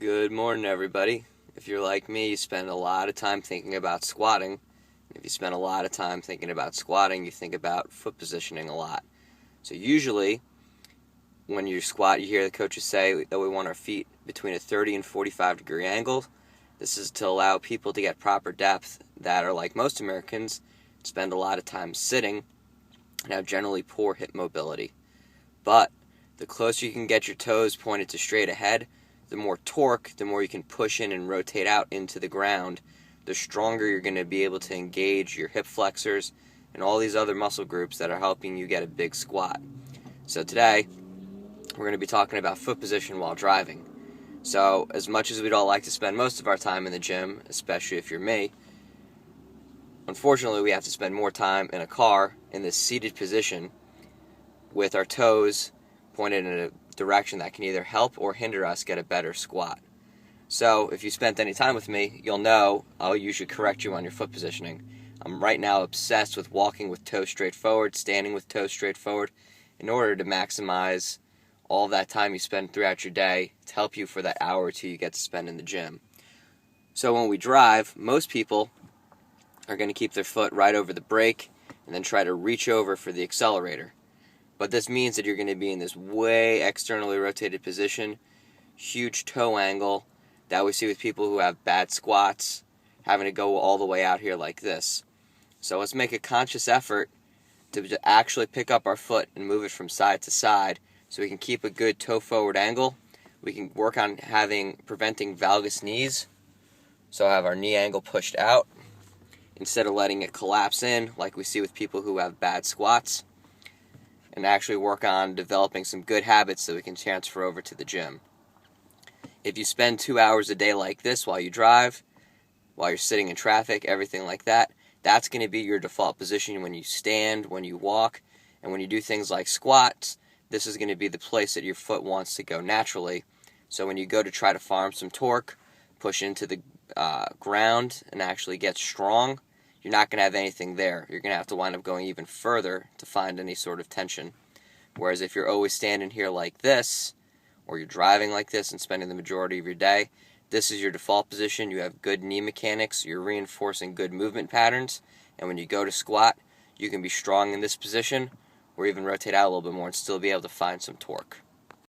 Good morning, everybody. If you're like me, you spend a lot of time thinking about squatting. If you spend a lot of time thinking about squatting, you think about foot positioning a lot. So usually, when you squat, you hear the coaches say that we want our feet between a 30 and 45 degree angle. This is to allow people to get proper depth that are, like most Americans, spend a lot of time sitting and have generally poor hip mobility. But the closer you can get your toes pointed to straight ahead, the more torque, the more you can push in and rotate out into the ground, the stronger you're going to be able to engage your hip flexors and all these other muscle groups that are helping you get a big squat. So today, we're going to be talking about foot position while driving. So as much as we'd all like to spend most of our time in the gym, especially if you're me, unfortunately we have to spend more time in a car in this seated position with our toes pointed in a direction that can either help or hinder us get a better squat. So if you spent any time with me, you'll know I'll usually correct you on your foot positioning. I'm right now obsessed with walking with toes straight forward, standing with toes straight forward, in order to maximize all of that time you spend throughout your day to help you for that hour or two you get to spend in the gym. So when we drive, most people are going to keep their foot right over the brake and then try to reach over for the accelerator. But this means that you're going to be in this way externally rotated position, huge toe angle that we see with people who have bad squats, having to go all the way out here like this. So let's make a conscious effort to actually pick up our foot and move it from side to side so we can keep a good toe forward angle. We can work on preventing valgus knees, so have our knee angle pushed out instead of letting it collapse in like we see with people who have bad squats, and actually work on developing some good habits so we can transfer over to the gym. If you spend 2 hours a day like this while you drive, while you're sitting in traffic, everything like that, that's going to be your default position when you stand, when you walk, and when you do things like squats. This is going to be the place that your foot wants to go naturally. So when you go to try to farm some torque, push into the ground, and actually get strong, you're not going to have anything there. You're going to have to wind up going even further to find any sort of tension. Whereas if you're always standing here like this, or you're driving like this and spending the majority of your day, this is your default position. You have good knee mechanics, you're reinforcing good movement patterns, and when you go to squat, you can be strong in this position, or even rotate out a little bit more and still be able to find some torque.